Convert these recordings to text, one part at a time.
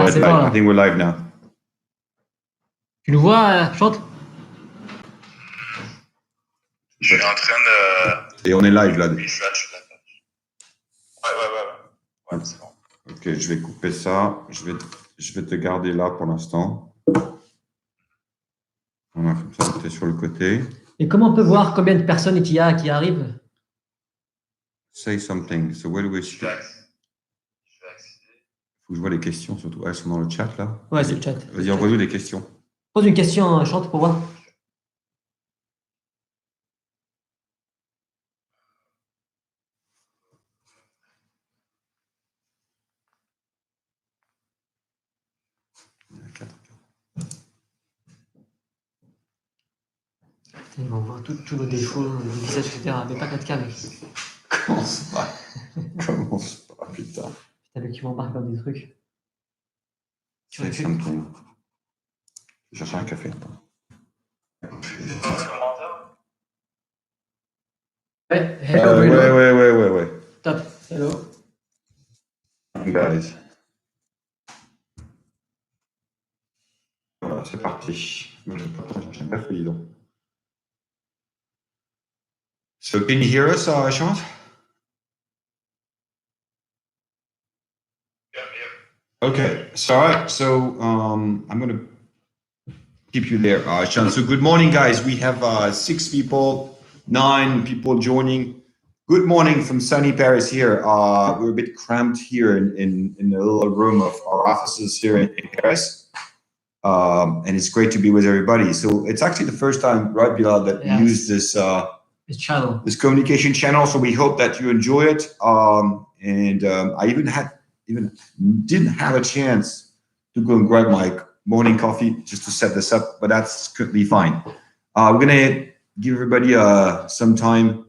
I think we're live now. Tu nous vois, Chante? Je suis en train de... Et on est live là. Ouais. Ouais, c'est bon. Ok, je vais couper ça. Je vais te garder là pour l'instant. Voilà, comme ça, tu es sur le côté. Et comment on peut voir combien de personnes il y a qui arrivent? Say something. So where do we start? Je vais accéder. Faut que je vois les questions surtout. Elles sont dans le chat là. Ouais, c'est le chat. Vas-y, envoie-nous des questions. Pose une question, Chante, pour voir. On voit tous nos défauts, nos visages, etc. Mais pas 4K, mec. Commence pas. Commence pas, putain. Putain, mec, tu m'embarques dans des trucs. Say something. Je vais chercher un café. Ouais, hello, ouais. Top, hello. Guys. Voilà, c'est parti. Moi, je vais pas chercher un café, dis donc. So, can you hear us, Chante? Yeah. Okay, so I'm going to keep you there, Sean. So good morning, guys. We have 6 people, 9 people joining. Good morning from sunny Paris here. We're a bit cramped here in a little room of our offices here in Paris. And it's great to be with everybody. So it's actually the first time, right, Bilal, that we use this channel, this communication channel. So we hope that you enjoy it. I even didn't have a chance to go and grab my morning coffee just to set this up, but that's completely fine. We're gonna give everybody some time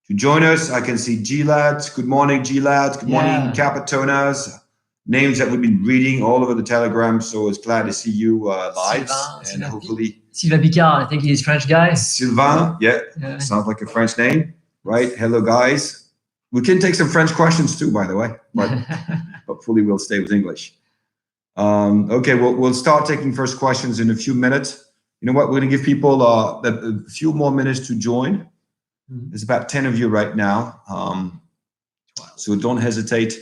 to join us. I can see G-Lads. Good morning, G-Lads. Good morning, Capitonas. Names that we've been reading all over the Telegram. So it's glad to see you live. And hopefully Sylvain Picard, I think he's French guy. Sylvain, yeah, sounds like a French name, right? Hello, guys. We can take some French questions too, by the way, but hopefully we'll stay with English. Okay, we'll start taking first questions in a few minutes. You know what? We're going to give people a few more minutes to join. There's about 10 of you right now. So don't hesitate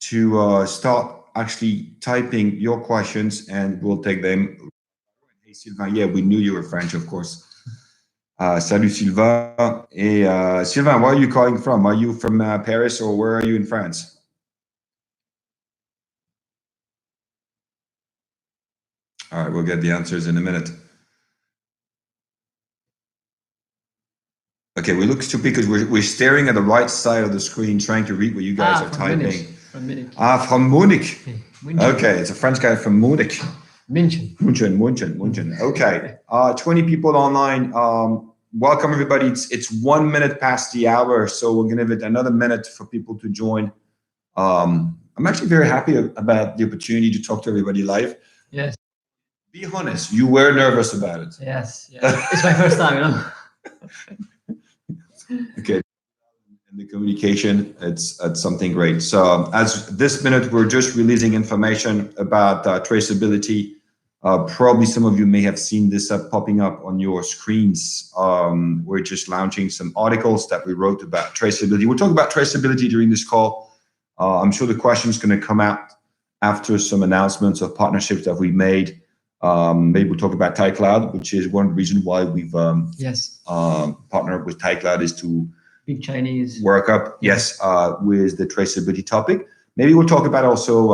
to start actually typing your questions and we'll take them. Hey, Sylvain, yeah, we knew you were French, of course. Salut, Sylvain. Hey, Sylvain, where are you calling from? Are you from Paris or where are you in France? All right, we'll get the answers in a minute. Okay, we look stupid because we're staring at the right side of the screen trying to read what you guys are typing. From Munich. From Munich. Okay, it's a French guy from Munich. München. Okay, 20 people online. Welcome everybody. It's 1 minute past the hour, so we're gonna give it another minute for people to join. I'm actually very happy about the opportunity to talk to everybody live. Yes. Be honest, you were nervous about it. Yes. It's my first time, you know. Okay. In the communication, it's something great. So as this minute, we're just releasing information about traceability. Probably some of you may have seen this popping up on your screens. We're just launching some articles that we wrote about traceability. We'll talk about traceability during this call. I'm sure the question is going to come out after some announcements of partnerships that we made. Maybe we'll talk about TiCloud, which is one reason why we've partnered with TiCloud is to big Chinese work up, with the traceability topic. Maybe we'll talk about also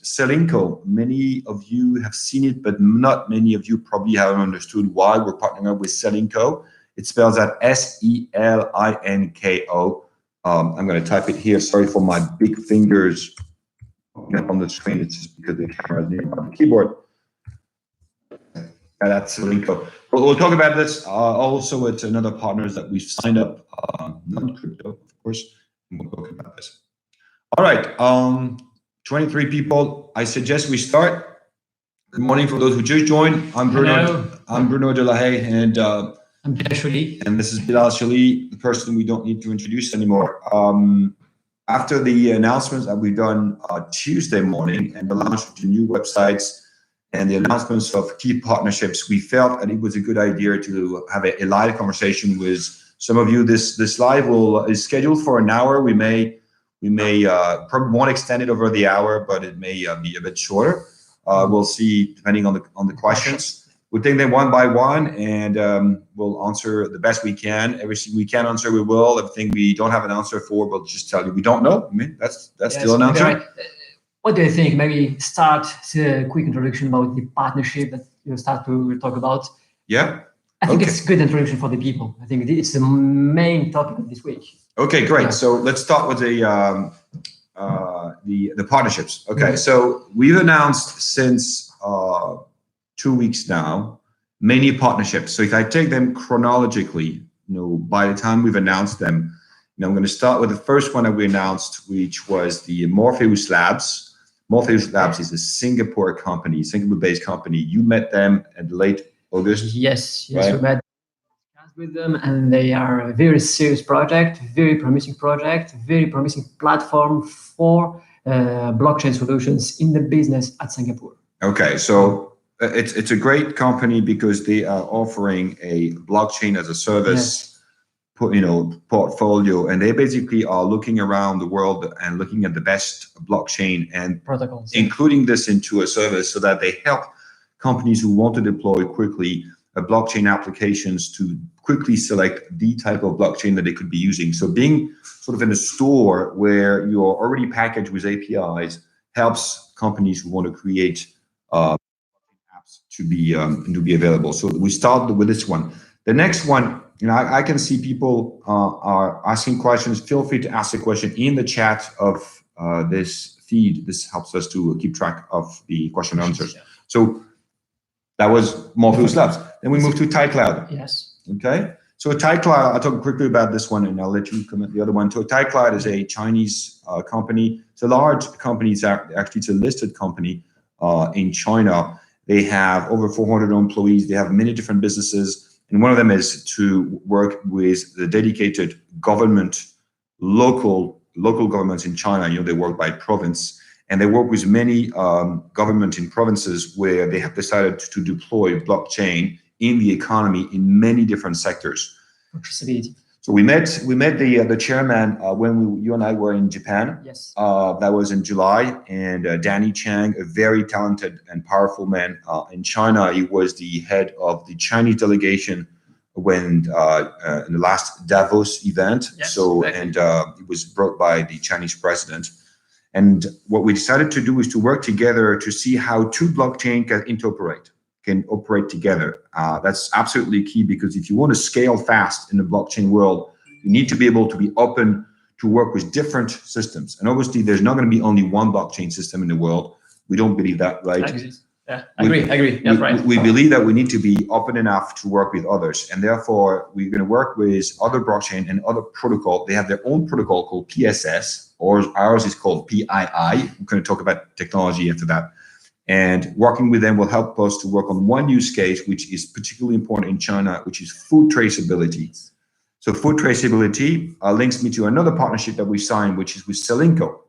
Selinko. Many of you have seen it, but not many of you probably haven't understood why we're partnering up with Selinko. It spells out Selinko. I'm going to type it here. Sorry for my big fingers on the screen. It's just because the camera is near on the keyboard. That's Selinko. We'll talk about this also with another partners that we've signed up, non-crypto, of course, and we'll talk about this. All right, 23 people. I suggest we start. Good morning for those who just joined. I'm Bruno. Hello. I'm Bruno Delahaye, and I'm Bilal Choli. And this is Bilal Choli, the person we don't need to introduce anymore. after the announcements that we've done Tuesday morning and the launch of the new websites and the announcements of key partnerships, we felt that it was a good idea to have a live conversation with some of you. This live is scheduled for an hour. We may probably won't extend it over the hour, but it may be a bit shorter. We'll see depending on the questions. We'll take them one by one, and we'll answer the best we can. Everything we can answer, we will. Everything we don't have an answer for, we'll just tell you we don't know. I mean, that's still an answer. Right. What do you think? Maybe start a quick introduction about the partnership that you start to talk about. Yeah. I think it's a good introduction for the people. I think it's the main topic of this week. Okay, great. Yeah. So let's start with the partnerships. Okay, so we've announced since 2 weeks now many partnerships. So if I take them chronologically, by the time we've announced them, I'm going to start with the first one that we announced, which was the Morpheus Labs. Morpheus Labs is a Singapore company, Singapore-based company. You met them at late August. Yes, right? We met with them, and they are a very serious project, very promising platform for blockchain solutions in the business at Singapore. Okay, so it's a great company because they are offering a blockchain as a service. Portfolio, and they basically are looking around the world and looking at the best blockchain and protocols, including this into a service so that they help companies who want to deploy quickly blockchain applications to quickly select the type of blockchain that they could be using. So being sort of in a store where you're already packaged with APIs helps companies who want to create apps to be available. So we started with this one. The next one, I can see people are asking questions. Feel free to ask the question in the chat of this feed. This helps us to keep track of the question and answers. So that was Morpheus Labs. Then we move to TiCloud. Yes. Okay. So TiCloud, I'll talk quickly about this one and I'll let you comment the other one. So TiCloud is a Chinese company. It's a large company. Actually, it's a listed company in China. They have over 400 employees. They have many different businesses. And one of them is to work with the dedicated government, local governments in China. They work by province, and they work with many governments in provinces where they have decided to deploy blockchain in the economy in many different sectors. So we met the chairman when you and I were in Japan. Yes. That was in July, and Danny Chang, a very talented and powerful man in China. He was the head of the Chinese delegation when in the last Davos event. Yes, so exactly. And it was brought by the Chinese president. And what we decided to do is to work together to see how two blockchain can operate together. That's absolutely key, because if you want to scale fast in the blockchain world, you need to be able to be open to work with different systems. And obviously, there's not going to be only one blockchain system in the world. We don't believe that, right? Yeah, agree. That's right. We believe that we need to be open enough to work with others. And therefore, we're going to work with other blockchain and other protocol. They have their own protocol called PSS, or ours is called PII. We're going to talk about technology after that. And working with them will help us to work on one use case, which is particularly important in China, which is food traceability. So food traceability links me to another partnership that we signed, which is with Selinko.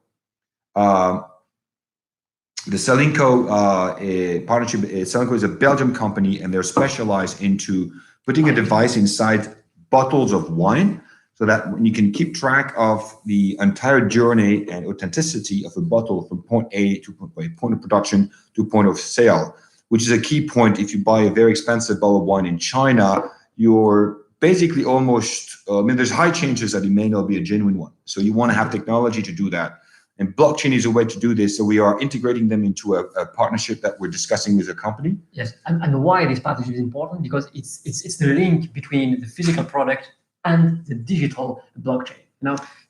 The Selinko partnership, Selinko is a Belgian company, and they're specialized into putting a device inside bottles of wine, so that you can keep track of the entire journey and authenticity of a bottle from point A to point of production to point of sale, which is a key point. If you buy a very expensive bottle of wine in China, you're basically almost, there's high chances that it may not be a genuine one. So you want to have technology to do that. And blockchain is a way to do this. So we are integrating them into a partnership that we're discussing with a company. Yes, and why this partnership is important? Because it's the link between the physical product and the digital blockchain.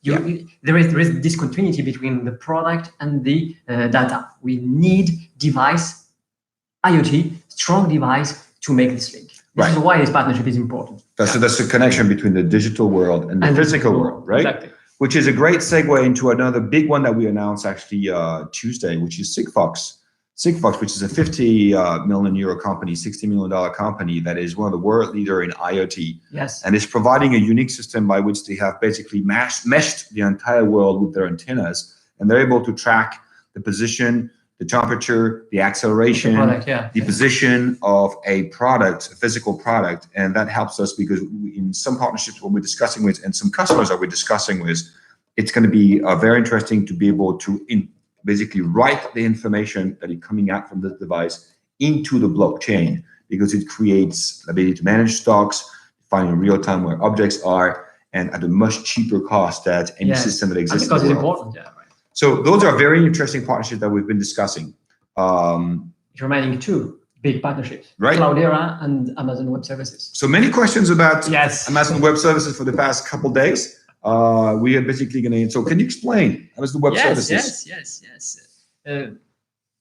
There is discontinuity between the product and the data. We need device, IoT, strong device to make this link. This is why this partnership is important. So that's the connection between the digital world and the physical world, right? Exactly. Which is a great segue into another big one that we announced actually Tuesday, which is Sigfox. Sigfox, which is a 50 million euro company, $60 million company that is one of the world leader in IoT. Yes. And is providing a unique system by which they have basically meshed the entire world with their antennas, and they're able to track the position, the temperature, the acceleration, the position of a product, a physical product. And that helps us because in some partnerships what we're discussing with and some customers that we're discussing with, it's going to be very interesting to be able to basically write the information that is coming out from the device into the blockchain, because it creates the ability to manage stocks, find in real time where objects are, and at a much cheaper cost than any system that exists because in the it's world. important. So those are very interesting partnerships that we've been discussing. Remaining two big partnerships, right? Cloudera and Amazon Web Services. So many questions about Amazon Web Services for the past couple of days. We are basically going to. So can you explain Amazon Web Services? Yes.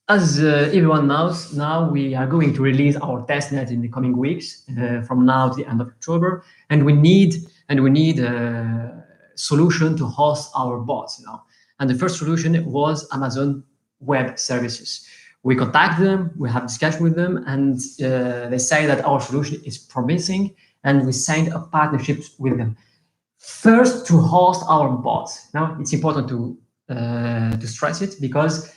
As everyone knows, now we are going to release our testnet in the coming weeks, from now to the end of October, and we need a solution to host our bots now. And the first solution was Amazon Web Services. We contact them, we have discussion with them, and they say that our solution is promising, and we signed a partnership with them. First, to host our bots. Now, it's important to stress it because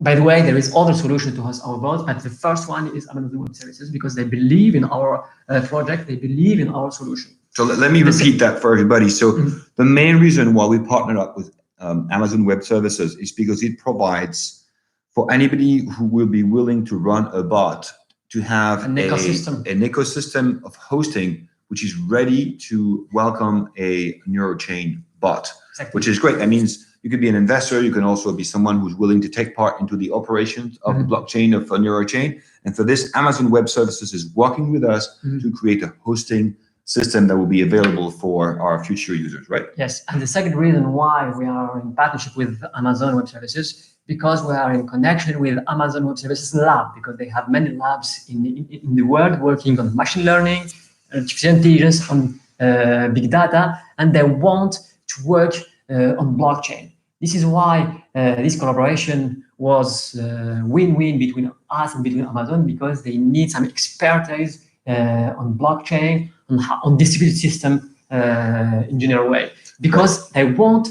by the way, there is other solution to host our bots, but the first one is Amazon Web Services because they believe in our project, they believe in our solution. So let me repeat that for everybody. So the main reason why we partnered up with Amazon Web Services is because it provides for anybody who will be willing to run a bot to have an ecosystem of hosting which is ready to welcome a NeuroChain bot, which is great. That means you could be an investor. You can also be someone who's willing to take part into the operations of the blockchain of NeuroChain. And for this, Amazon Web Services is working with us to create a hosting system that will be available for our future users, right? Yes, and the second reason why we are in partnership with Amazon Web Services, because we are in connection with Amazon Web Services lab, because they have many labs in the world working on machine learning, artificial intelligence, on big data, and they want to work on blockchain. This is why this collaboration was win-win between us and between Amazon, because they need some expertise on blockchain, on distributed system in general way, because they want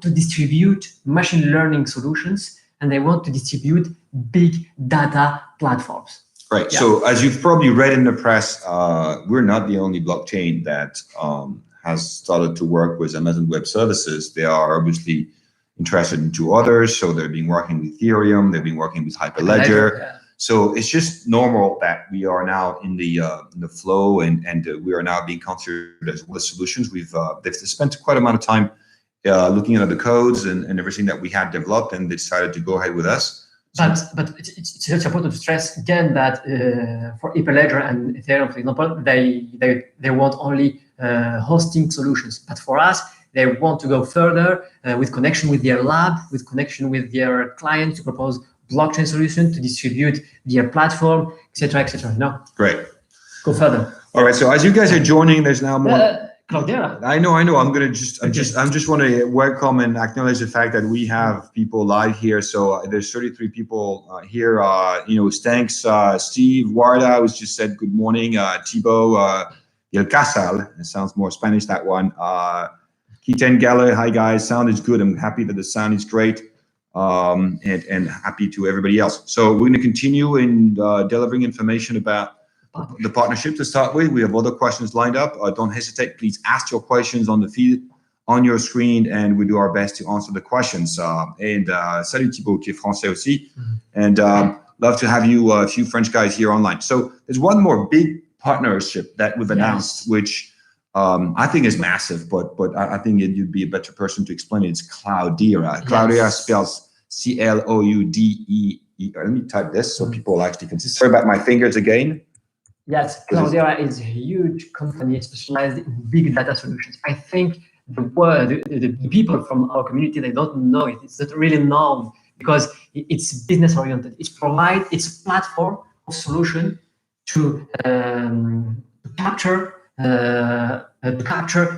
to distribute machine learning solutions, and they want to distribute big data platforms. Right. Yeah. So as you've probably read in the press, we're not the only blockchain that has started to work with Amazon Web Services. They are obviously interested in two others. So they've been working with Ethereum, they've been working with Hyperledger. Yeah. So it's just normal that we are now in the flow, and we are now being considered as one of the solutions. They've spent quite a amount of time looking at the codes and everything that we had developed, and they decided to go ahead with us. But it's just important to stress again that for Hyperledger and Ethereum, for example, they want only hosting solutions. But for us, they want to go further with connection with their lab, with connection with their client to propose blockchain solution to distribute their platform, etc., etc. No, great. Go further. All right. So as you guys are joining, there's now more. Cloudera. I know. I just want to welcome and acknowledge the fact that we have people live here. So there's 33 people here. Thanks, Steve Warda, who's just said good morning. Thibaut El Casal. It sounds more Spanish, that one. Keaton Geller. Hi guys. Sound is good. I'm happy that the sound is great. And happy to everybody else. So we're going to continue in delivering information about the partnership to start with. We have other questions lined up. Don't hesitate. Please ask your questions on the feed on your screen, and we do our best to answer the questions. Salut Thibaut, qui est français aussi. And love to have you, a few French guys here online. So there's one more big partnership that we've announced, which I think is massive, but I think you'd be a better person to explain it. It's Cloudera. Cloudera spells C-L-O-U-D-E. Let me type this so people actually can see. Sorry about my fingers again. Yes, Cloudera is a huge company specialized in big data solutions. I think the people from our community, they don't know it. It's not really known because it's business oriented. It's a platform of solution to capture,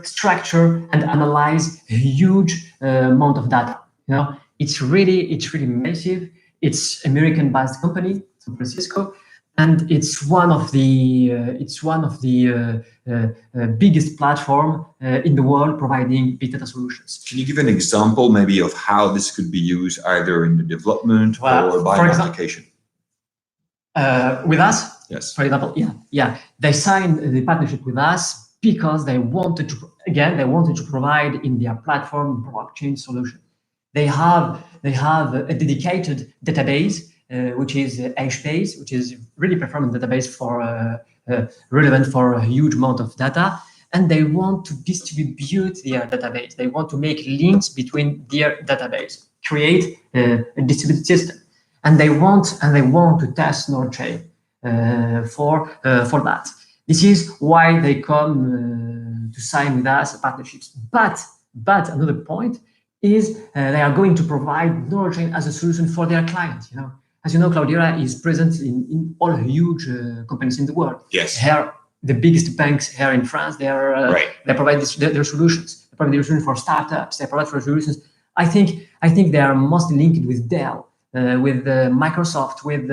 structure, and analyze a huge amount of data. It's really massive. It's American-based company, San Francisco, and it's one of the biggest platform in the world providing big data solutions. Can you give an example maybe of how this could be used either in the development or by an application? With us, yes. For example, they signed the partnership with us because they wanted to provide in their platform blockchain solution. They have a dedicated database, which is HBase, which is really performant database for relevant for a huge amount of data, and they want to distribute their database. They want to make links between their database, create a distributed system, and they want to test NeuroChain for that. This is why they come to sign with us partnerships. But another point is they are going to provide NeuroChain as a solution for their clients. As you know, Cloudera is present in all huge companies in the world. Yes. Here, the biggest banks here in France, they provide their solutions. They provide their solutions for startups. They provide for solutions. I think they are mostly linked with Dell, with Microsoft, with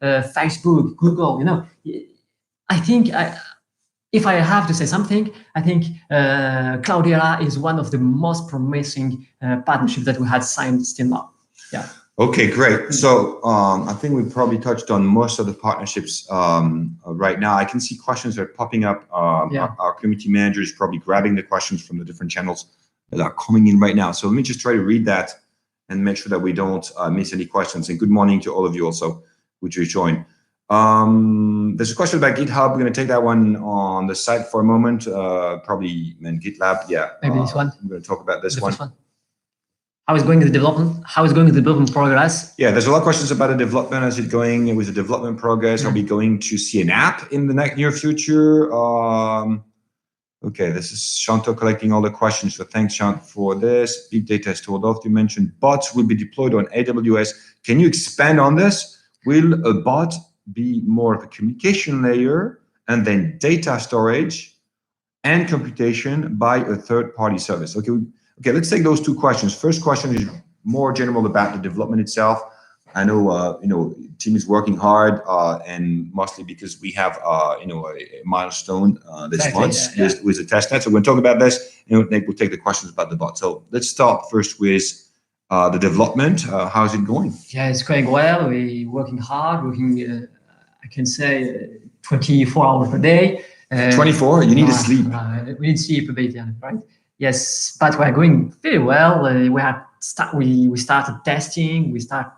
Facebook, Google. I think if I have to say something, I think Cloudera is one of the most promising partnerships that we had signed still now. Yeah. Okay, great. So I think we probably touched on most of the partnerships right now. I can see questions that are popping up. Our community manager is probably grabbing the questions from the different channels that are coming in right now. So let me just try to read that and make sure that we don't miss any questions. And good morning to all of you also, which you joined. There's a question about GitHub. We're going to take that one on the side for a moment. Probably GitLab. Yeah. Maybe this one. I'm going to talk about this one. How is going the development? How is going the development progress? Yeah, there's a lot of questions about the development. How's it going with the development progress? Are we going to see an app in the near future? Okay, this is Chantal collecting all the questions. So thanks, Chantal, for this. Big data is told off. You mentioned bots will be deployed on AWS. Can you expand on this? Will a bot be more of a communication layer and then data storage and computation by a third-party service? Okay, let's take those two questions. First question is more general about the development itself. I know, team is working hard, and mostly because we have, a milestone this month with the testnet. So we're going to talk about this, and we'll take the questions about the bot. So let's start first with the development. How's it going? Yeah, it's going well. We're working hard, I can say 24 hours per day. 24? You need to sleep. We need to sleep a bit, right? Yes, but we're going very well. We started testing. We started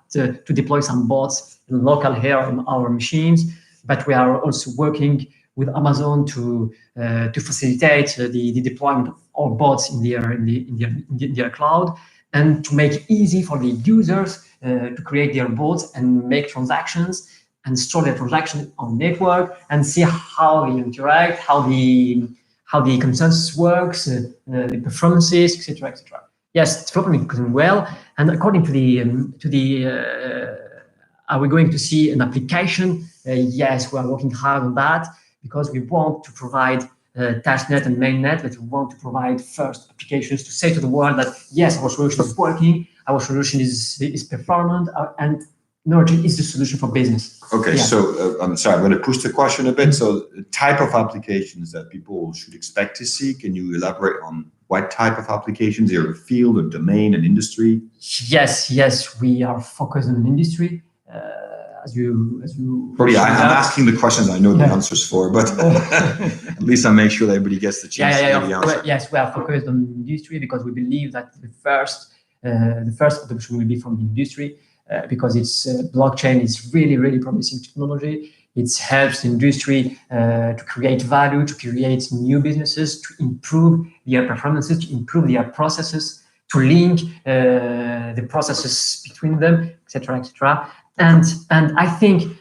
to deploy some bots local here on our machines, but we are also working with Amazon to facilitate the deployment of our bots in their cloud, and to make it easy for the users to create their bots and make transactions and store their transactions on network and see how they interact, how the consensus works, the performances, etc., etc. Yes, it's probably going well. And according to the are we going to see an application? Yes, we are working hard on that because we want to provide testnet and mainnet, but we want to provide first applications to say to the world that yes, our solution is working, our solution is performant, and NeuroChain is the solution for business. Okay, so I'm sorry, I'm going to push the question a bit. So the type of applications that people should expect to see, can you elaborate on what type of applications? Is there a field, a domain, an industry? Yes, we are focused on an industry. As you probably, I'm asking the questions I know the answers for, but at least I make sure that everybody gets the chance to give the answer. Yes, we are focused on industry because we believe that the first adoption will be from the industry. Because it's blockchain is really promising technology. It helps the industry to create value, to create new businesses, to improve their performances, to improve their processes, to link the processes between them, etc., etc. And I think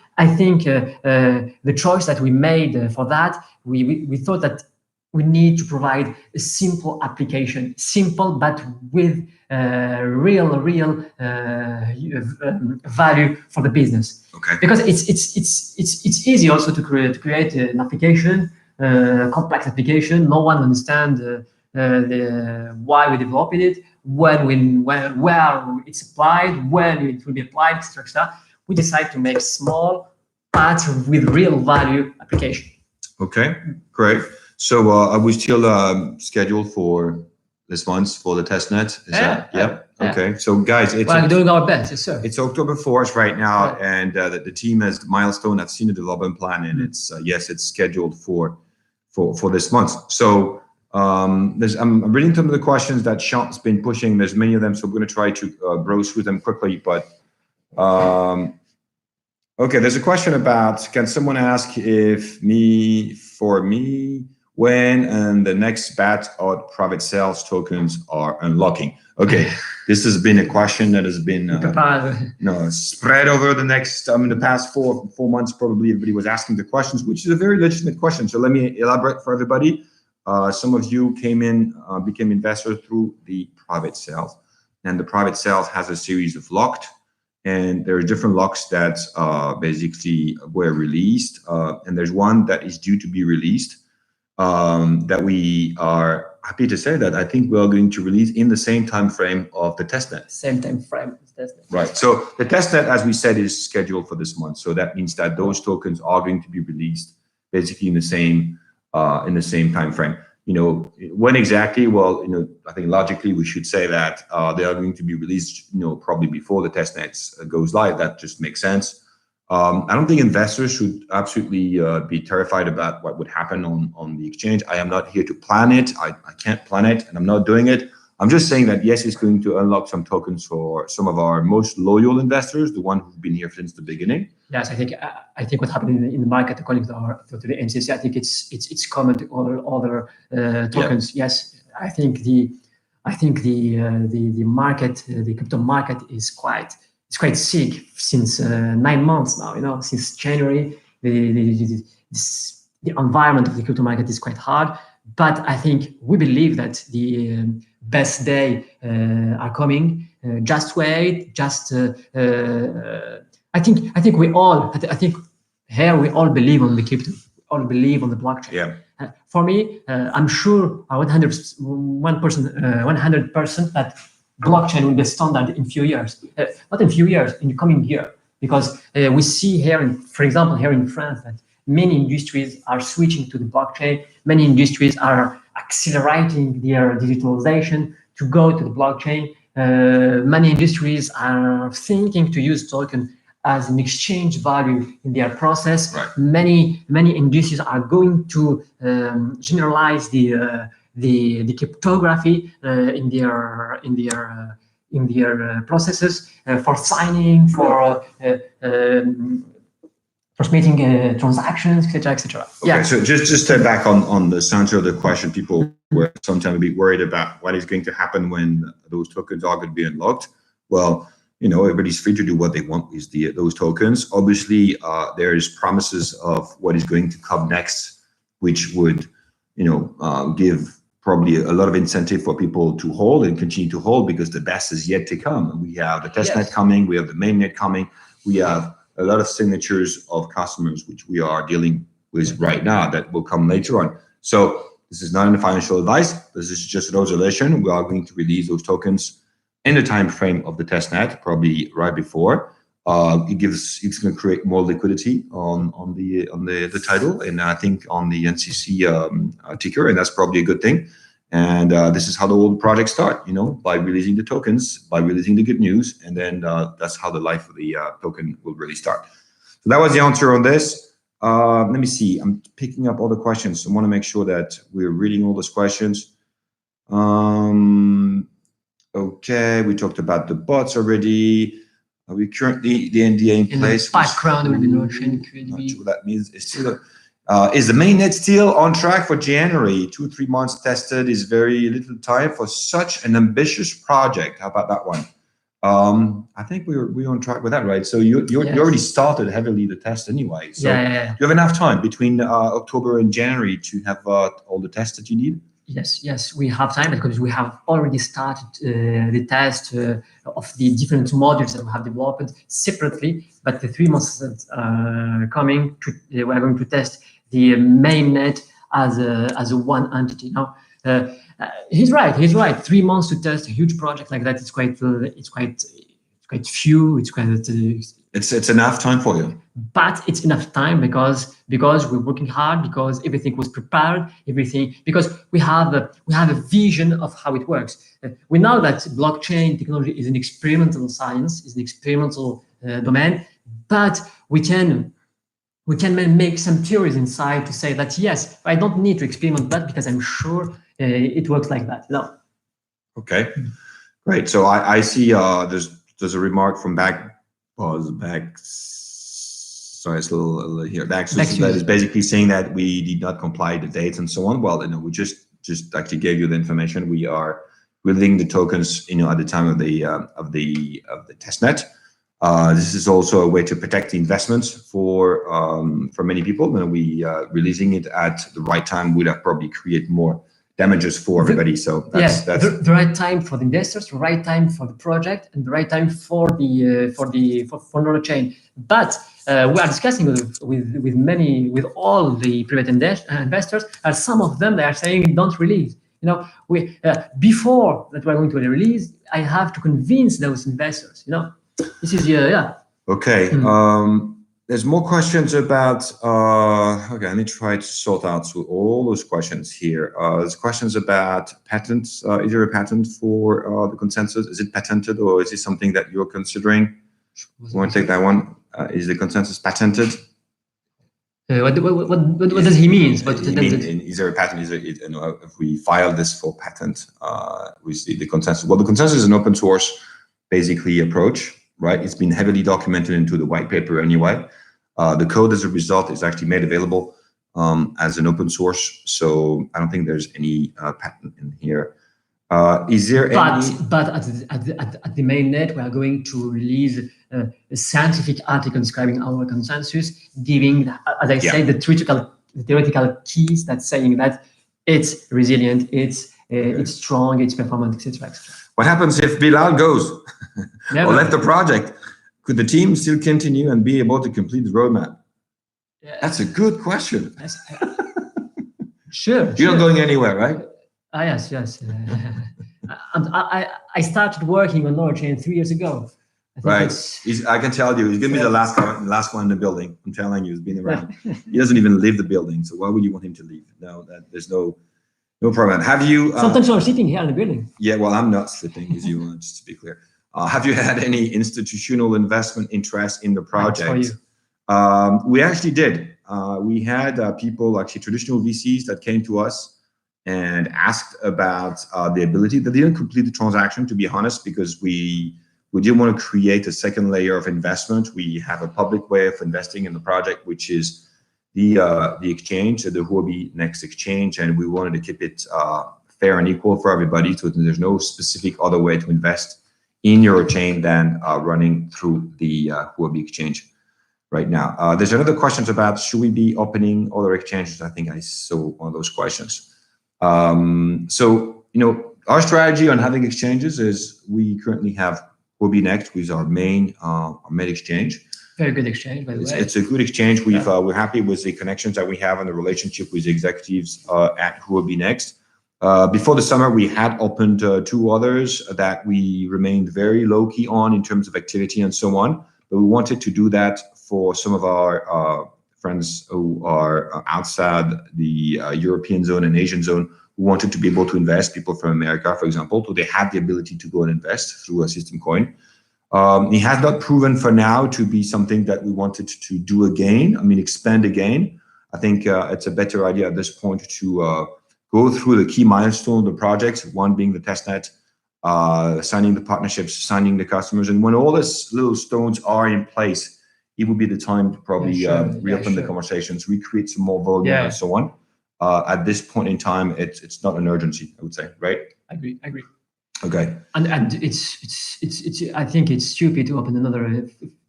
the choice that we made for that, we thought that we need to provide a simple application, simple but with real value for the business. Okay. Because it's easy also to create an application, complex application. No one understands why we developed it, where it's applied, when it will be applied, etc. We decide to make small parts with real value application. Okay, great. So are we still scheduled for this month for the testnet? Is that? Yeah. Okay. So guys, We're doing our best, yes, sir. It's October 4th right now, and the team has the milestone. I've seen the development plan, and it's yes, it's scheduled for this month. So I'm reading some of the questions that Sean's been pushing. There's many of them, so we're going to try to browse through them quickly. But okay, there's a question about, can someone ask when and the next batch of private sales tokens are unlocking? Okay, this has been a question that has been spread over the next the past four months. Probably everybody was asking the questions, which is a very legitimate question. So let me elaborate for everybody. Some of you became investors through the private sales, and the private sales has a series of locked. And there are different locks that basically were released, and there's one that is due to be released that we are happy to say that I think we are going to release in the same time frame of the testnet. Same time frame as testnet. Right. So the testnet, as we said, is scheduled for this month. So that means that those tokens are going to be released basically in the same time frame. When exactly? Well, I think logically we should say that they are going to be released, probably before the testnet goes live. That just makes sense. I don't think investors should absolutely be terrified about what would happen on the exchange. I am not here to plan it. I can't plan it, and I'm not doing it. I'm just saying that yes, it's going to unlock some tokens for some of our most loyal investors, the ones who've been here since the beginning. Yes, I think what happened in the market according to the MCC, I think it's common to all other tokens. Yeah. Yes, I think the market, the crypto market is quite sick since 9 months now. Since January, the environment of the crypto market is quite hard. But I think we believe that the best day are coming. Just wait. I think we all believe on the crypto, all believe on the blockchain. Yeah. For me, I'm sure 100% that blockchain will be standard in few years. Not in few years, in the coming year, because we see here, for example, here in France, that many industries are switching to the blockchain. Many industries are accelerating their digitalization to go to the blockchain. Many industries are thinking to use token as an exchange value in their process. Right. Many industries are going to generalize the cryptography in their processes for signing, for transmitting transactions, etc. Okay, yeah. So just step back on the center of the question. People were sometimes a bit worried about what is going to happen when those tokens are going to be unlocked. Well, everybody's free to do what they want with those tokens. Obviously, there is promises of what is going to come next, which would, give probably a lot of incentive for people to hold and continue to hold, because the best is yet to come. We have the testnet coming. We have the mainnet coming. We have a lot of signatures of customers, which we are dealing with right now, that will come later on. So this is not any financial advice. This is just an observation. We are going to release those tokens in the time frame of the testnet, probably right before. It's going to create more liquidity on the title, and I think on the NCC ticker, and that's probably a good thing. And this is how the whole project start, by releasing the tokens, by releasing the good news, and then that's how the life of the token will really start. So that was the answer on this. Let me see. I'm picking up all the questions. I want to make sure that we're reading all those questions. Okay, we talked about the bots already. Are we currently the NDA in place? The background will be NeuroChain QDB. Not sure what that means. It's still is the mainnet still on track for January? 2-3 months tested is very little time for such an ambitious project. How about that one? I think we're on track with that, right? So you already started heavily the test anyway. So yeah. You have enough time between October and January to have all the tests that you need? Yes, we have time because we have already started the test of the different modules that we have developed separately. But the 3 months that are coming, we are going to test the mainnet as a one entity. He's right. He's right. 3 months to test a huge project like that. It's quite few. It's quite. It's enough time for you. But it's enough time because we're working hard, because everything was prepared, because we have a vision of how it works. We know that blockchain technology is an experimental science, is an experimental domain, but we can make some theories inside to say that yes, I don't need to experiment that because I'm sure it works like that. No. Okay, great. So I see there's a remark from sorry, it's a little here. That is basically saying that we did not comply the dates and so on. Well, we just actually gave you the information. We are releasing the tokens, at the time of the testnet. This is also a way to protect the investments for many people. We releasing it at the right time would have probably create more damages for everybody. So that's the right time for the investors, the right time for the project, and the right time for NeuroChain. But we are discussing with all the private investors, and some of them they are saying don't release. We before that we're going to release, I have to convince those investors. This is okay. There's more questions about, okay, let me try to sort out through all those questions here. There's questions about patents. Is there a patent for the consensus? Is it patented, or is it something that you're considering? You want to take that one? Is the consensus patented? What does he mean? Is there a patent? If we file this for patent, we see the consensus. Well, the consensus is an open source, basically, approach, right? It's been heavily documented into the white paper anyway. The code, as a result, is actually made available as an open source. So I don't think there's any patent in here. Is there any? But at the mainnet, we are going to release a scientific article describing our consensus, giving, as I say, the theoretical keys that's saying that it's resilient, it's strong, it's performant, etc. What happens if Bilal goes or left the project? Could the team still continue and be able to complete the roadmap? Yeah. That's a good question. Sure. You're not going anywhere, right? Yes. I started working on NeuroChain 3 years ago. Right. I can tell you, he's going to be the last one in the building. I'm telling you, he's been around. He doesn't even leave the building. So why would you want him to leave? No, there's no problem. Have you? Sometimes you're sitting here in the building. Yeah, well, I'm not sitting, as you just to be clear. Have you had any institutional investment interest in the project? For you. We actually did. We had people, actually traditional VCs, that came to us and asked about the ability. They didn't complete the transaction, to be honest, because we didn't want to create a second layer of investment. We have a public way of investing in the project, which is the exchange, the Huobi Next exchange, and we wanted to keep it fair and equal for everybody. So there's no specific other way to invest in NeuroChain than running through the Huobi exchange right now. There's another questions about, should we be opening other exchanges? I think I saw one of those questions. So, our strategy on having exchanges is we currently have Huobi Next, which is our main exchange. Very good exchange, by the way. It's a good exchange. We're happy with the connections that we have and the relationship with the executives at Huobi Next. Before the summer, we had opened 2 others that we remained very low-key on in terms of activity and so on. But we wanted to do that for some of our friends who are outside the European zone and Asian zone, who wanted to be able to invest, people from America, for example, so they had the ability to go and invest through a system coin. It has not proven for now to be something that we wanted to do again. Expand again. I think it's a better idea at this point to go through the key milestones of the project, one being the testnet, signing the partnerships, signing the customers. And when all these little stones are in place, it would be the time to probably reopen the conversations, recreate some more volume and so on. At this point in time, it's not an urgency, I would say, right? I agree. Okay. And it's I think it's stupid to open another.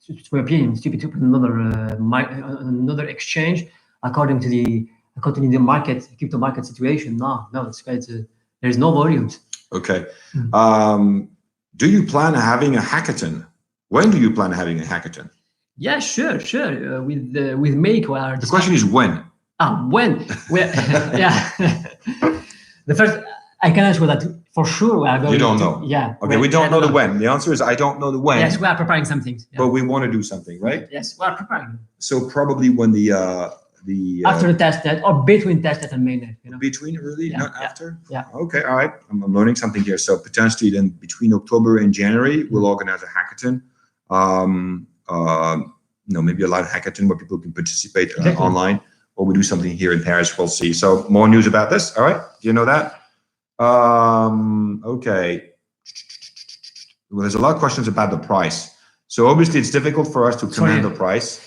It's my opinion. Stupid to open another exchange according to the market, crypto market situation. No, it's quite. There's no volumes. Okay. Do you plan on having a hackathon? When do you plan on having a hackathon? Yeah, sure. With Make, the question is when. When? Yeah. The first, I can answer that for sure. We are going You don't to, know. Yeah. Okay, we don't know the when. The answer is I don't know the when. Yes, we are preparing some things. Yeah. But we want to do something, right? Yes, we are preparing. So probably when the After the testnet or between testnet and mainnet. between, really, Yeah, not yeah, after. yeah. Okay, all right. I'm learning something here. So potentially then between October and January, we'll organize a hackathon. Maybe a live hackathon where people can participate Exactly. online, or we do something here in Paris. We'll see. So more news about this. All right. Do you know that? Okay. Well, there's a lot of questions about the price. So obviously it's difficult for us to command the price.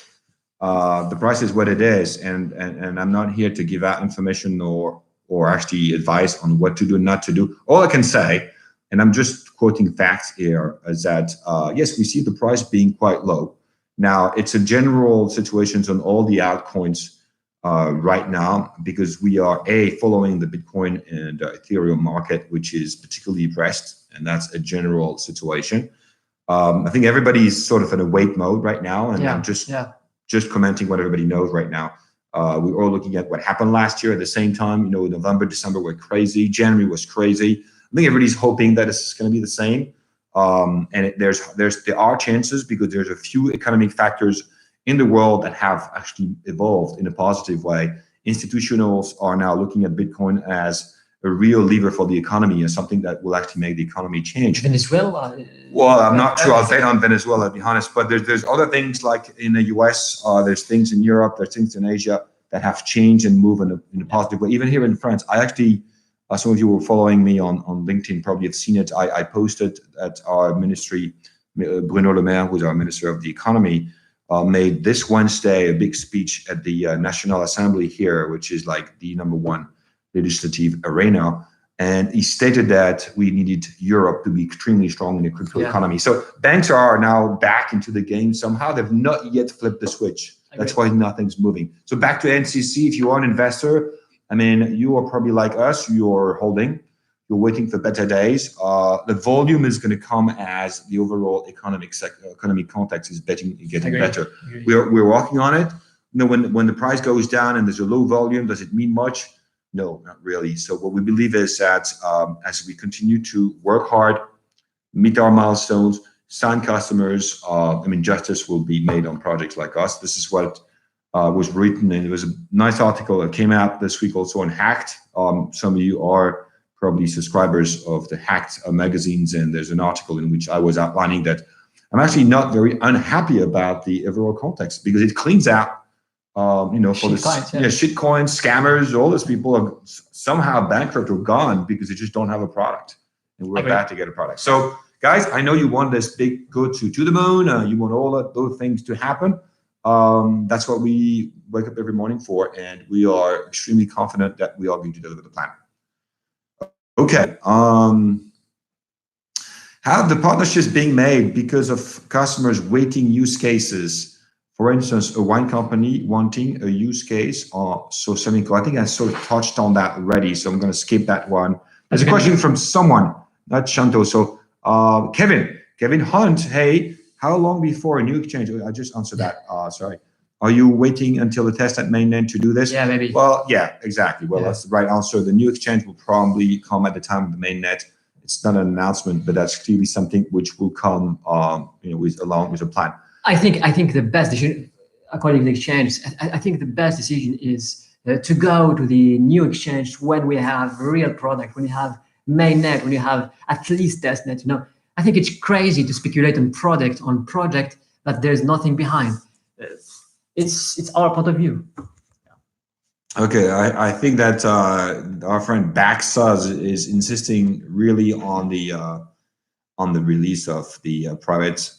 The price is what it is, and I'm not here to give out information or actually advice on what to do and not to do. All I can say, and I'm just quoting facts here, is that yes, we see the price being quite low. Now, it's a general situation on all the altcoins right now, because we are following the Bitcoin and Ethereum market, which is particularly depressed, and that's a general situation. I think everybody's sort of in a wait mode right now, and I'm just commenting what everybody knows right now. We're all looking at what happened last year at the same time. November, December were crazy. January was crazy. I think everybody's hoping that it's going to be the same. And there are chances, because there's a few economic factors in the world that have actually evolved in a positive way. Institutionals are now looking at Bitcoin as a real lever for the economy, and something that will actually make the economy change. Venezuela? Well, I'm not sure I'll bet on Venezuela, to be honest, but there's other things like in the US, there's things in Europe, there's things in Asia that have changed and move in a positive way. Even here in France, I actually, some of you were following me on LinkedIn, probably have seen it. I posted at our ministry, Bruno Le Maire, who's our Minister of the Economy, made this Wednesday a big speech at the National Assembly here, which is like the #1 legislative arena. And he stated that we needed Europe to be extremely strong in the crypto economy. So banks are now back into the game somehow. They've not yet flipped the switch. That's why nothing's moving. So back to NCC, if you are an investor, I mean, you are probably like us, you're holding, you're waiting for better days. The volume is going to come as the overall economic context is getting better. We're working on it. When the price goes down and there's a low volume, does it mean much? No, not really. So what we believe is that as we continue to work hard, meet our milestones, sign customers, justice will be made on projects like us. This is what was written, and it was a nice article that came out this week also on Hacked. Some of you are probably subscribers of the Hacked magazines, and there's an article in which I was outlining that I'm actually not very unhappy about the overall context, because it cleans out for the shitcoins, scammers, all those people are somehow bankrupt or gone because they just don't have a product, and we're about to get a product. So guys, I know you want this big go to the moon. You want all those things to happen. That's what we wake up every morning for, and we are extremely confident that we are going to deliver the plan. Okay. Have the partnerships being made because of customers waiting use cases? For instance, a wine company wanting a use case, so Semico. I think I sort of touched on that already, so I'm going to skip that one. There's a question from someone, not Shanto. So Kevin Hunt, hey, how long before a new exchange? I just answered that. Sorry. Are you waiting until the test at mainnet to do this? Yeah, maybe. Well, yeah, exactly. Well, that's the right answer. The new exchange will probably come at the time of the mainnet. It's not an announcement, but that's clearly something which will come, along with a plan. I think the best decision, according to the exchange, I think the best decision is to go to the new exchange when we have real product, when you have mainnet, when you have at least testnet. I think it's crazy to speculate on project that there's nothing behind. It's our point of view. Okay, I think that our friend Baxuz is insisting really on the release of the private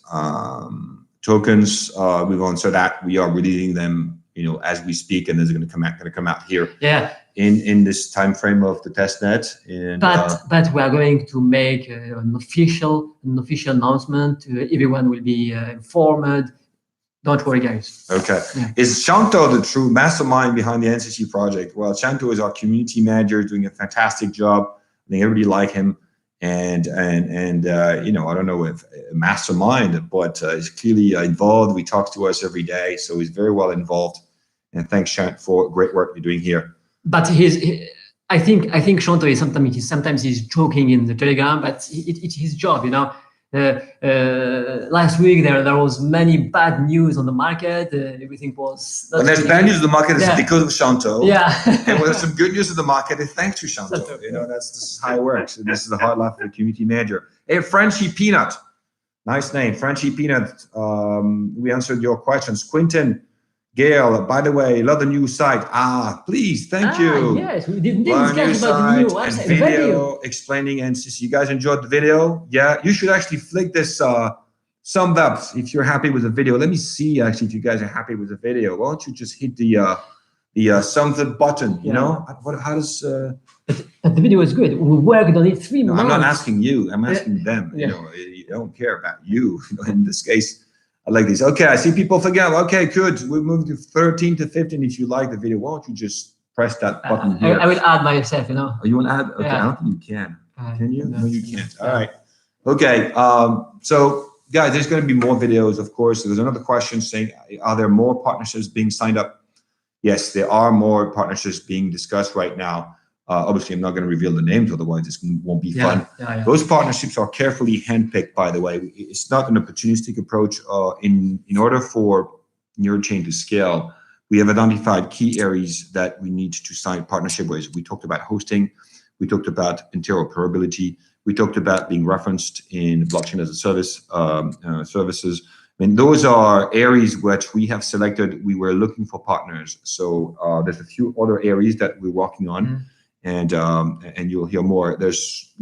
tokens. We've answered that. We are releasing them, as we speak, and this is going to come out here. Yeah. In this time frame of the testnet. But we are going to make an official announcement. Everyone will be informed. Don't worry, guys. Okay. Yeah. Is Shanto the true mastermind behind the NCC project? Well, Shanto is our community manager, doing a fantastic job. I think everybody like him. And I don't know if a mastermind, but he's clearly involved. We talk to us every day, so he's very well involved. And thanks, Shant, for great work you're doing here. But I think Shanto is sometimes he's joking in the Telegram, but it's his job, you know. Last week there was many bad news on the market. Everything was. When there's bad news in the market, it's Yeah. because of Shanto. Yeah. And when there's some good news in the market, it's thanks to Shanto. Shanto, You know, this is how it works. And this is the hard life of a community manager. Hey, Frenchy Peanut. Nice name, Frenchy Peanut. We answered your questions. Quinton, Gail, by the way, love the new site. Please, thank you. Yes, we didn't Well, discuss about the new and website. video explaining NCC. You guys enjoyed the video? Yeah, you should actually flick this thumbs up if you're happy with the video. Let me see actually if you guys are happy with the video. Why don't you just hit the thumbs up button? You know, how does? But the video is good. We worked on it 3 months. I'm not asking you. I'm asking them. Yeah. You know, I don't care about you. In this case, I like this. Okay, I see people forget. Okay, good. We moved to 13 to 15. If you like the video, why don't you just press that button here? I will add myself, you know. Oh, you want to add? Okay, Yeah. I don't think you can. Can you? No. No, you can't. All right. Okay. So, guys, there's going to be more videos, of course. There's another question saying, are there more partnerships being signed up? Yes, there are more partnerships being discussed right now. Obviously, I'm not going to reveal the names, otherwise this won't be fun. Yeah. Those partnerships are carefully handpicked, by the way. It's not an opportunistic approach. In order for NeuroChain to scale, we have identified key areas that we need to sign partnership with. We talked about hosting. We talked about interoperability. We talked about being referenced in blockchain as a service services. I mean, those are areas which we have selected. We were looking for partners. So there's a few other areas that we're working on, and you'll hear more. There's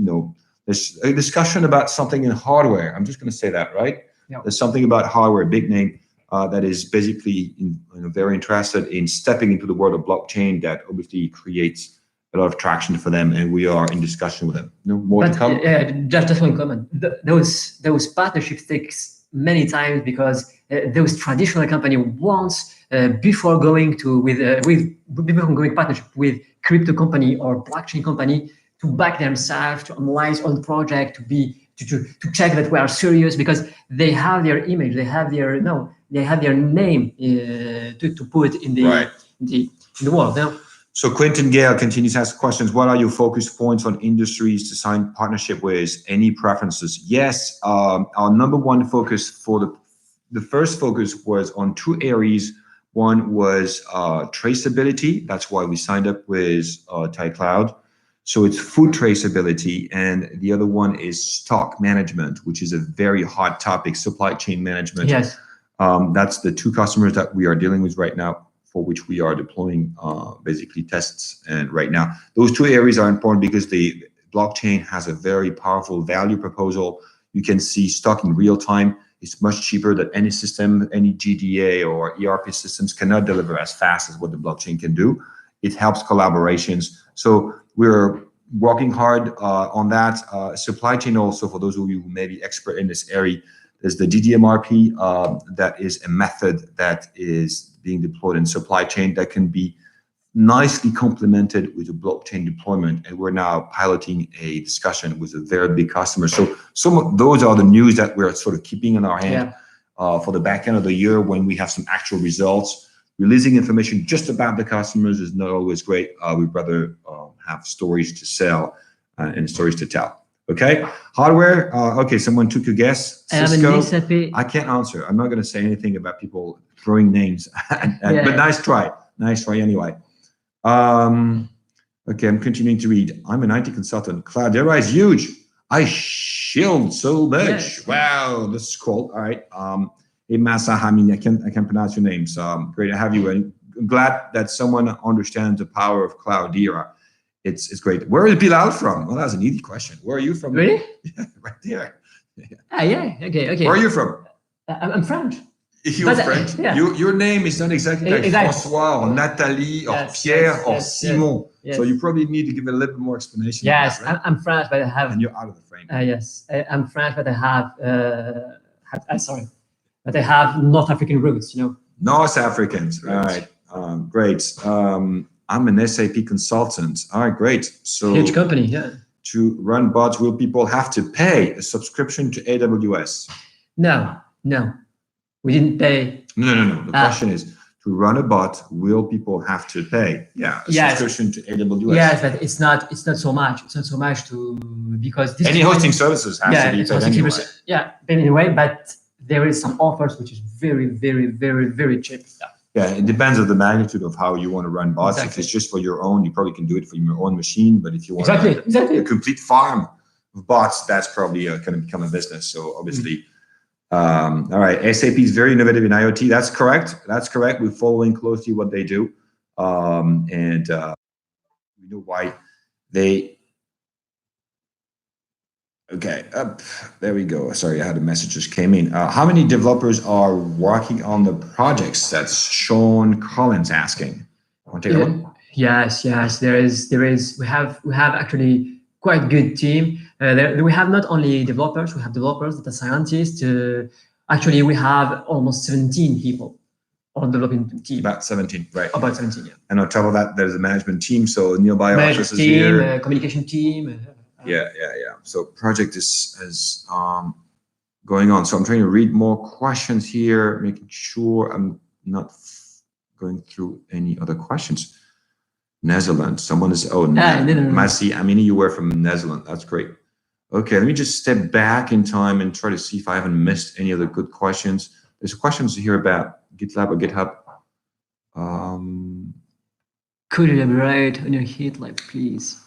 a discussion about something in hardware. I'm just going to say that, right? Yep. There's something about hardware, big name, that is basically very interested in stepping into the world of blockchain. That obviously creates a lot of traction for them, and we are in discussion with them. More to come. Just one comment. Those partnerships takes many times because those traditional company wants before going partnership with crypto company or blockchain company to back themselves, to analyze all the project, to check that we are serious, because they have their image, they have their name to put in the world. No? So Quentin Gale continues to ask questions. What are your focus points on industries to sign partnership with? Any preferences? Yes, our number one focus for the first focus was on 2 areas. One was traceability. That's why we signed up with TiCloud. So it's food traceability. And the other one is stock management, which is a very hot topic, supply chain management. Yes. That's the 2 customers that we are dealing with right now, for which we are deploying basically tests. And right now, those 2 areas are important because the blockchain has a very powerful value proposal. You can see stock in real time. It's much cheaper than any system, any GDA or ERP systems cannot deliver as fast as what the blockchain can do. It helps collaborations. So we're working hard on that. Supply chain also, for those of you who may be expert in this area, there's the DDMRP. That is a method that is being deployed in supply chain that can be nicely complemented with a blockchain deployment. And we're now piloting a discussion with a very big customer. So some of those are the news that we're sort of keeping in our hand for the back end of the year when we have some actual results. Releasing information just about the customers is not always great. We'd rather have stories to sell and stories to tell. Okay, hardware. Okay, someone took a guess. Cisco. I can't answer. I'm not going to say anything about people throwing names. But nice try. Nice try anyway. Okay, I'm continuing to read. I'm an IT consultant. Cloudera is huge. I shield so much. Yes. Wow, this is cool. All right. Hey, Masa Hamini, I can't pronounce your names. Great to have you. And I'm glad that someone understands the power of Cloudera. It's great. Where is Bilal from? Well, that's an easy question. Where are you from? Really? Yeah, right there. Yeah. Okay. Where are you from? I'm French. You're French? Yeah. Your name is not exactly like François or Nathalie or Pierre or Simon. Yes. So you probably need to give a little bit more explanation. Yes, that, right? I'm French, but I have... And you're out of the frame. Yes, I'm French, but I have... sorry. But I have North African roots, you know. North Africans. All right. Great. I'm an SAP consultant. All right, great. So huge company, yeah. To run bots, will people have to pay a subscription to AWS? No. We didn't pay. No. The question is, to run a bot, will people have to pay? Yeah, a Yes. subscription to AWS. Yes, but it's not so much. It's not so much to because this Any is hosting services has to be it's paid hosting anyway. service. Yeah, paid anyway, but there is some offers which is very, very, very, very cheap. Yeah, it depends on the magnitude of how you want to run bots. Exactly. If it's just for your own, you probably can do it for your own machine. But if you want Exactly. a complete farm of bots, that's probably going to become a business. So obviously, all right, SAP is very innovative in IoT. That's correct. That's correct. We're following closely what they do, and we know why they. Okay, there we go. Sorry, I had a message just came in. How many developers are working on the projects? That's Sean Collins asking. Want to take that one? Yes, there is. We have actually quite good team. We have not only developers, we have developers, data scientists. Actually, we have almost 17 people on the development team. About 17, right? About 17, yeah. And on top of that, there's a management team. So nearby Management offices team, here. communication team. Yeah. So project is going on. So I'm trying to read more questions here, making sure I'm not going through any other questions. Netherlands. Someone is Massi Amini, you were from Netherlands. That's great. Okay, let me just step back in time and try to see if I haven't missed any other good questions. There's questions here about GitLab or GitHub. Could you elaborate on your GitLab, please?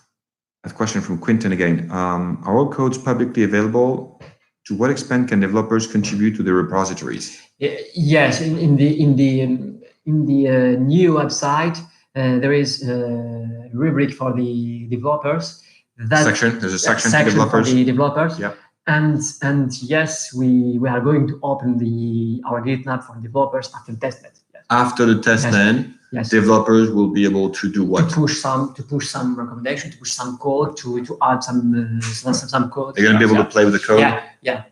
A question from Quinton again. Are all codes publicly available? To what extent can developers contribute to the repositories? Yes, in the new website, there is a rubric for the developers. There's a section for developers. For the developers. Yeah. And yes, we are going to open our GitLab for developers after the testnet. Yes. After the testnet, yes. Developers will be able to do what? To push some recommendation, to push some code, to add some code. They're going to be able to play with the code. Yeah.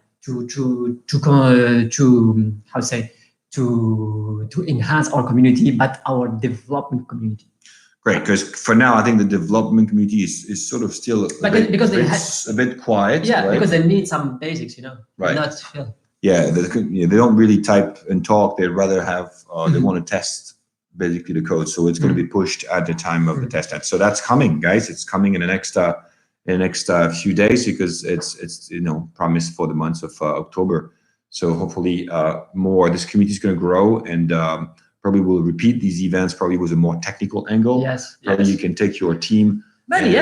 To enhance our community, but our development community. Great, because for now, I think the development community is sort of still a bit quiet. Yeah, right? Because they need some basics, Right. Not, they don't really type and talk. They'd rather have, they want to test basically the code. So it's going to be pushed at the time of the testnet. So that's coming, guys. It's coming in the next few days because it's promised for the month of October. So hopefully this community is going to grow and probably will repeat these events, probably with a more technical angle. Yes. Probably you can take your team. Maybe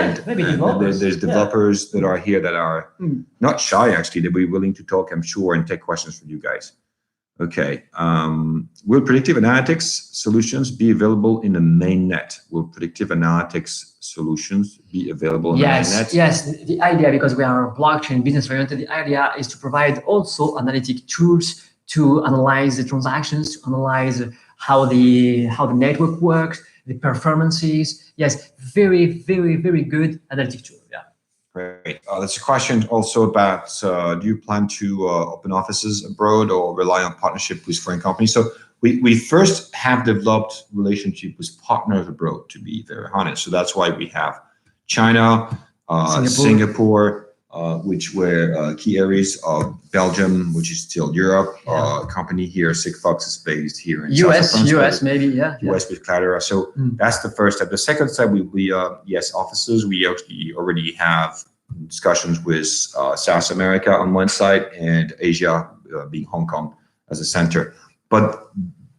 developers. There's developers that are here that are not shy, actually. They'll be willing to talk, I'm sure, and take questions from you guys. Okay. Will predictive analytics solutions be available in the mainnet? Will predictive analytics solutions be available in the mainnet? Yes. The idea, because we are blockchain business oriented, the idea is to provide also analytic tools to analyze the transactions, to analyze how the network works, the performances. Yes, very, very, very good analytic tool. Yeah. Great. There's a question also about, do you plan to open offices abroad or rely on partnership with foreign companies? So we first have developed relationship with partners abroad, to be very honest. So that's why we have China, Singapore, which were key areas of Belgium, which is still Europe. Company here, Sigfox, is based here in US maybe, US with Cladera. So that's the first step. The second step will be, offices. We actually already have discussions with South America on one side and Asia, being Hong Kong as a center. But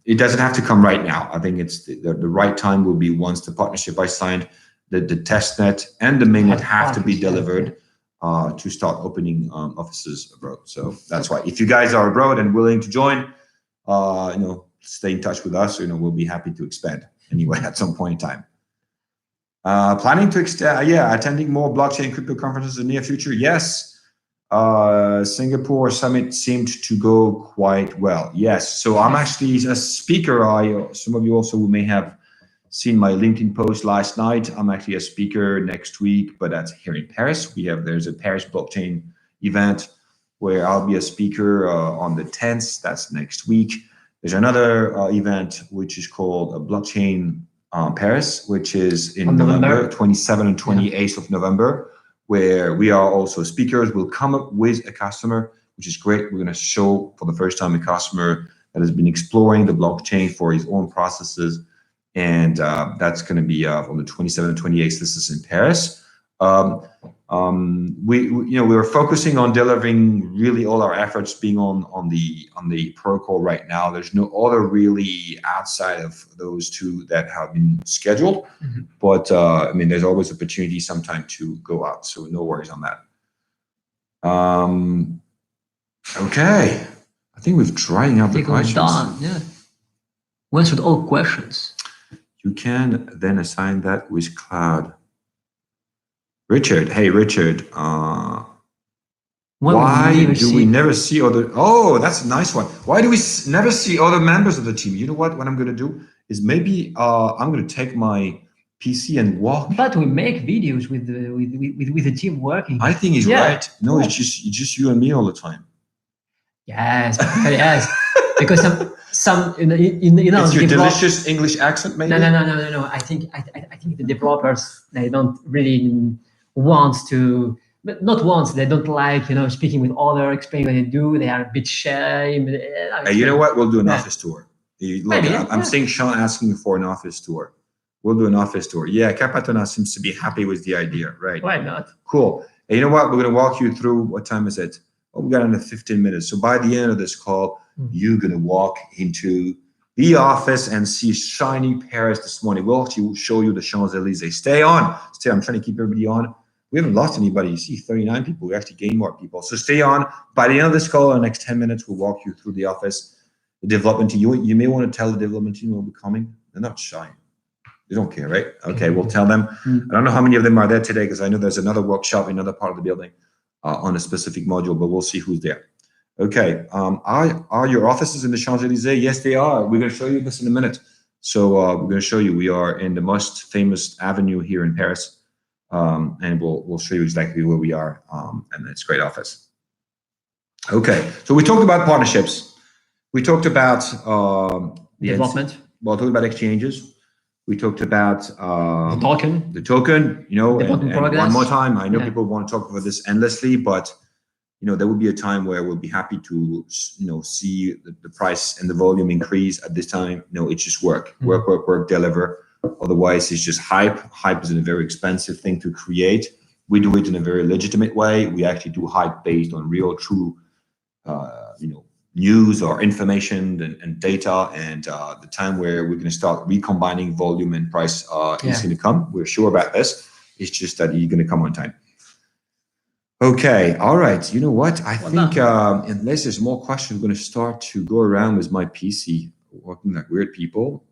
it doesn't have to come right now. I think it's the right time will be once the partnership I signed, the testnet and the mainnet have to be delivered. To start opening offices abroad. So that's why if you guys are abroad and willing to join, stay in touch with us. We'll be happy to expand anyway at some point in time. Planning to attending more blockchain crypto conferences in the near future. Yes. Singapore summit seemed to go quite well. Yes. So I'm actually a speaker. Some of you also may have seen my LinkedIn post last night. I'm actually a speaker next week, but that's here in Paris. There's a Paris blockchain event where I'll be a speaker on the 10th. That's next week. There's another event which is called a Blockchain Paris, which is in November 27 and 28th of November, where we are also speakers. We'll come up with a customer, which is great. We're going to show for the first time a customer that has been exploring the blockchain for his own processes. And that's going to be on the 27th and 28th. This is in Paris. We were focusing on delivering really all our efforts being on the protocol right now. There's no other really outside of those two that have been scheduled. But I mean, there's always opportunity sometime to go out, so no worries on that. Okay, I think we've tried out the questions. Done. Yeah. We answered all questions. You can then assign that with cloud. Richard, hey Richard, why do we never see other? Oh, that's a nice one. Why do we never see other members of the team? You know what? What I'm going to do is maybe I'm going to take my PC and walk. But we make videos with the team working. I think he's right. No, it's just you and me all the time. Yes, yes. Because some you know. It's your delicious English accent, maybe. No. I think the developers, they don't really want to. But not once, they don't like, speaking with others, explaining what they do. They are a bit shy. Hey, you know what? We'll do an office tour. Look, I'm seeing Sean asking for an office tour. We'll do an office tour. Yeah, Capatona seems to be happy with the idea, right? Why not? Cool. Hey, you know what? We're going to walk you through, what time is it? Oh, we got another 15 minutes. So by the end of this call, you're going to walk into the office and see shiny Paris this morning. We'll actually show you the Champs-Elysees. Stay on. Stay on. I'm trying to keep everybody on. We haven't lost anybody. You see 39 people. We actually gained more people. So stay on. By the end of this call, in the next 10 minutes, we'll walk you through the office. The development team. You may want to tell the development team will be coming. They're not shy. They don't care, right? Okay, we'll tell them. I don't know how many of them are there today because I know there's another workshop in another part of the building on a specific module, but we'll see who's there. Okay, are your offices in the Champs-Elysees? Yes, they are. We're going to show you this in a minute. So we're going to show you. We are in the most famous avenue here in Paris. And we'll show you exactly where we are, and it's a great office. Okay, so we talked about partnerships. We talked about development. Well, talked about exchanges. We talked about the token. And one more time. I know people want to talk about this endlessly, but there will be a time where we'll be happy to see the price and the volume increase. At this time, it's just work, deliver. Otherwise, it's just hype. Hype is a very expensive thing to create. We do it in a very legitimate way. We actually do hype based on real, true, news or information and data. And the time where we're going to start recombining volume and price is going to come. We're sure about this. It's just that you're going to come on time. Okay. All right. You know what? I think unless there's more questions, we're going to start to go around with my PC, working like weird people.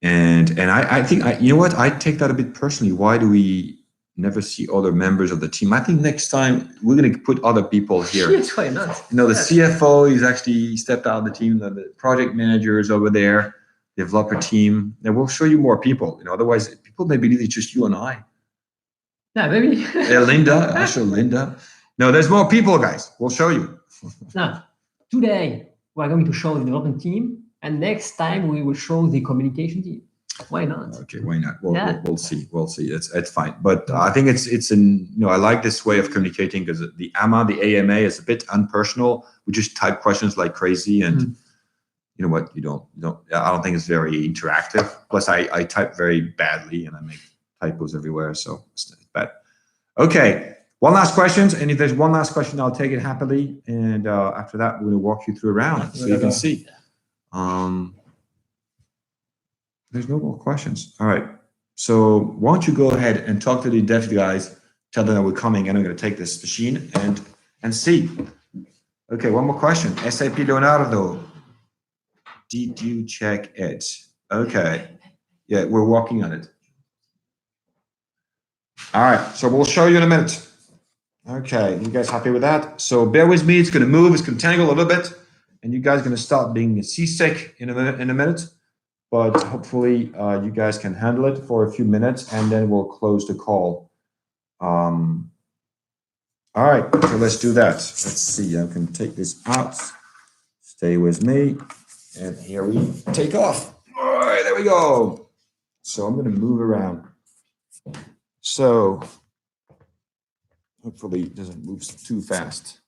And I think, you know what, I take that a bit personally. Why do we never see other members of the team? I think next time we're going to put other people here. Yes, why not? The CFO is actually stepped out of the team. The project manager is over there, developer team. And we'll show you more people. Otherwise, people may believe it's just you and I. Yeah, maybe. Linda, I'll show Linda. No, there's more people, guys. We'll show you. Now, today we're going to show the development team. And next time we will show the communication team. Why not? Okay, why not? We'll see. We'll see. It's fine. But I think I like this way of communicating because the AMA is a bit unpersonal. We just type questions like crazy, and you know what? I don't think it's very interactive. Plus, I type very badly and I make typos everywhere, so it's bad. Okay. One last question, and if there's one last question, I'll take it happily. And after that, we're going to walk you through a round so you can see. There's no more questions. All right. So why don't you go ahead and talk to the dev guys, tell them that we're coming, and I'm going to take this machine and see. Okay, one more question. SAP Leonardo, did you check it? Okay. Yeah, we're working on it. All right. So we'll show you in a minute. Okay. You guys happy with that? So bear with me. It's going to move. It's going to tangle a little bit. And you guys are going to start being seasick in a minute, but hopefully you guys can handle it for a few minutes, and then we'll close the call. All right, so let's do that. Let's see, I can take this out. Stay with me, and here we take off. All right, there we go. So I'm going to move around. So hopefully it doesn't move too fast.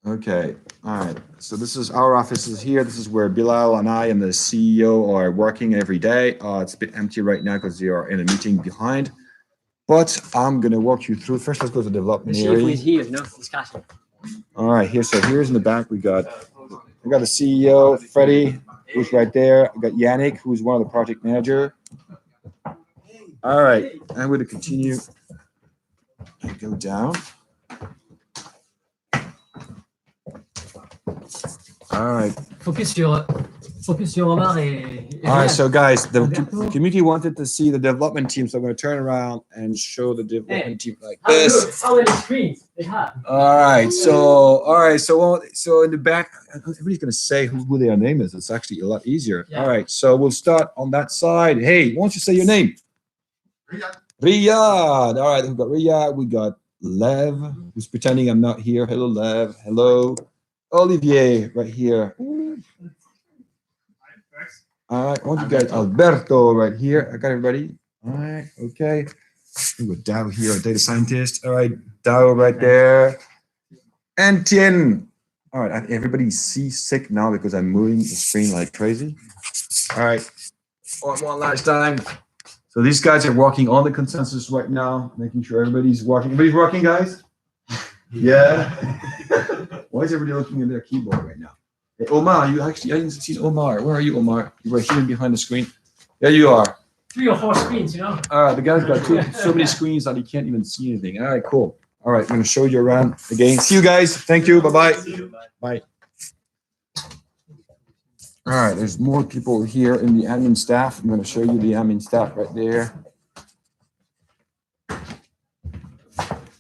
Okay, all right. So this is our offices here. This is where Bilal and I and the CEO are working every day. It's a bit empty right now because they are in a meeting behind. But I'm gonna walk you through. First, let's go to the development The chief area. is here, no discussion. All right, here. So here's in the back. We got the CEO, Freddie, who's right there. We got Yannick, who's one of the project manager. All right, I'm going to continue and go down. All right. Focus sur Omar et All right, so guys, the Alberto. community wanted to see the development team, so I'm going to turn around and show the development team like Have a this. look how many screens they have. All right, so in the back, everybody's going to say who their name is. It's actually a lot easier. Yeah. All right, so we'll start on that side. Hey, why don't you say your name? Riyad. Riyad. All right, we've got Riyad. We got Lev, who's pretending I'm not here. Hello, Lev. Hello. Olivier, right here. All right, I want you guys, Alberto, right here. I got everybody. All right, okay. We got Dao here, a data scientist. All right, Dao right there. And Tien. All right, everybody's seasick now because I'm moving the screen like crazy. All right, one last time. So these guys are working on the consensus right now, making sure everybody's working. Everybody's working, guys? Yeah. Why is everybody looking at their keyboard right now? Hey, Omar, I didn't see Omar. Where are you, Omar? You were hidden behind the screen. There you are. 3 or 4 screens, you know. All right, the guy's got so many screens that he can't even see anything. All right, cool. All right, I'm going to show you around again. See you guys. Thank you. Bye-bye. Bye. All right, there's more people here in the admin staff. I'm going to show you the admin staff right there.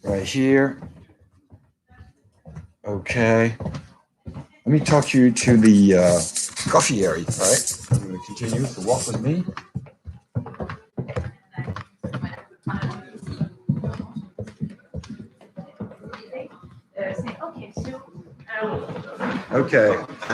Right here. Okay. Let me talk you to the coffee area, all right? I'm going to continue to walk with me. Okay,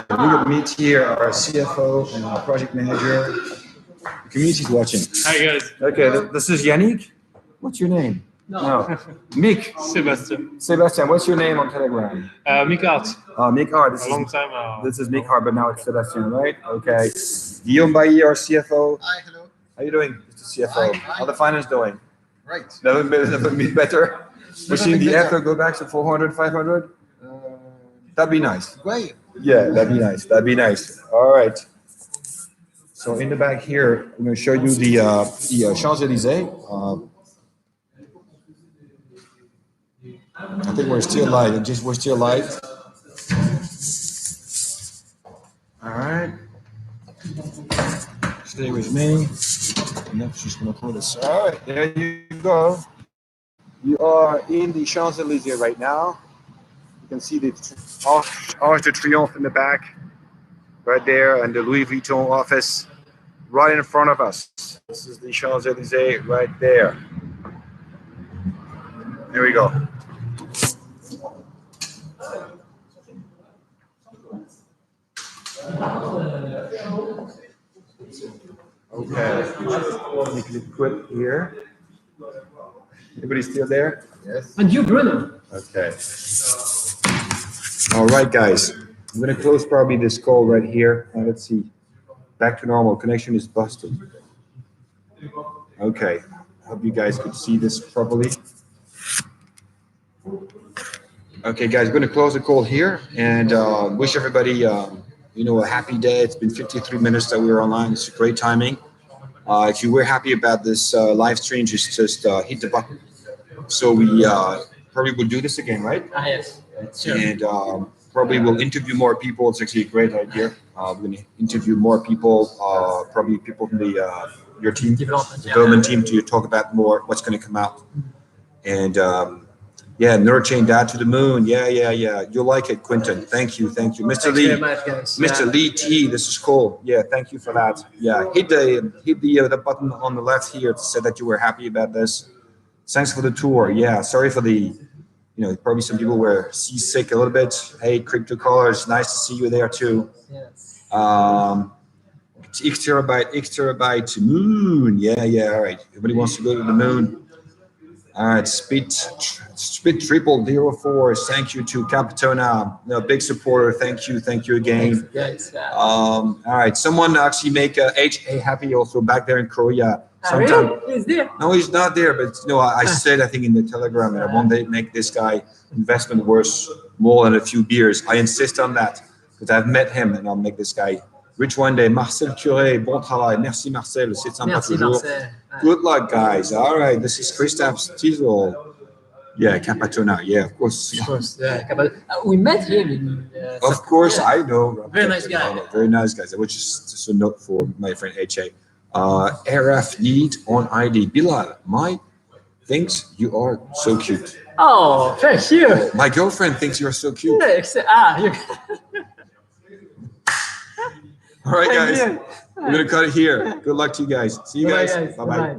we're going to meet here our CFO and our project manager. The community's watching. Hi guys, Okay, this is Yannick. What's your name? No. Mick. Sebastian. Sebastian, what's your name on Telegram? Mick Art. Mick Hart. A long time. This is Mick Hart, but now it's Sebastian, right? Okay. Guillaume Bailly, our CFO. Hi, hello. How you doing, Mr. CFO? How the finance doing? Right. Never been better. We're seeing the better. after go back to 400, 500. That'd be nice. Great. Yeah, that'd be nice. That'd be nice. All right. So in the back here, I'm going to show you the Champs-Élysées. I think we're still live. We're still live. All right. Stay with me. Nope, she's going to pull this. All right, there you go. You are in the Champs-Élysées right now. You can see the Arc de Triomphe in the back, right there, and the Louis Vuitton office right in front of us. This is the Champs-Élysées right there. There we go. Okay, make it quick here. Everybody still there? Yes. And you, Bruno. Okay. All right, guys. I'm gonna close probably this call right here. Let's see. Back to normal. Connection is busted. Okay. Hope you guys could see this properly. Okay, guys. I'm gonna close the call here and wish everybody, a happy day. It's been 53 minutes that we were online. It's great timing. If you were happy about this live stream, just hit the button. So we probably will do this again, right? Yes. Sure. And probably we'll interview more people. It's actually a great idea. We're going to interview more people, probably people from your team, development team, to talk about more what's going to come out. And NeuroChain down to the moon. Yeah. You'll like it, Quentin. Thank you, Mr. Lee. Very much, guys. Mr. Lee T, this is cool. Yeah, thank you for that. Yeah, hit the button on the left here to say that you were happy about this. Thanks for the tour. Yeah, sorry for the, probably some people were seasick a little bit. Hey, Crypto Callers, nice to see you there too. Yes. X terabyte to moon. Yeah, all right. Everybody wants to go to the moon. All right, Speed Triple 04. Thank you to Capitona, big supporter. Thank you again. Yes. All right, someone actually make HA happy also back there in Korea. Sometime. Really? He's there. No, he's not there, but I said I think in the Telegram that I want to make this guy investment worth more than a few beers. I insist on that because I've met him and I'll make this guy rich one day. Marcel Curé, bon travail. Merci Marcel, c'est sympa Merci, toujours. Marcel. Good luck, guys. All right, this is Christophe Stiesel. Yeah, Capatona. Yeah, of course. Of course, yeah. We met him in. Of course, yeah. I know. Very nice guy. Very nice guys. Which is just a note for my friend HA. RF need on ID. Bilal, thinks you are so cute. Oh, thank you. My girlfriend thinks you're so cute. You. All right, Thank guys. you. We're gonna cut it here. Good luck to you guys. See you guys. Bye bye.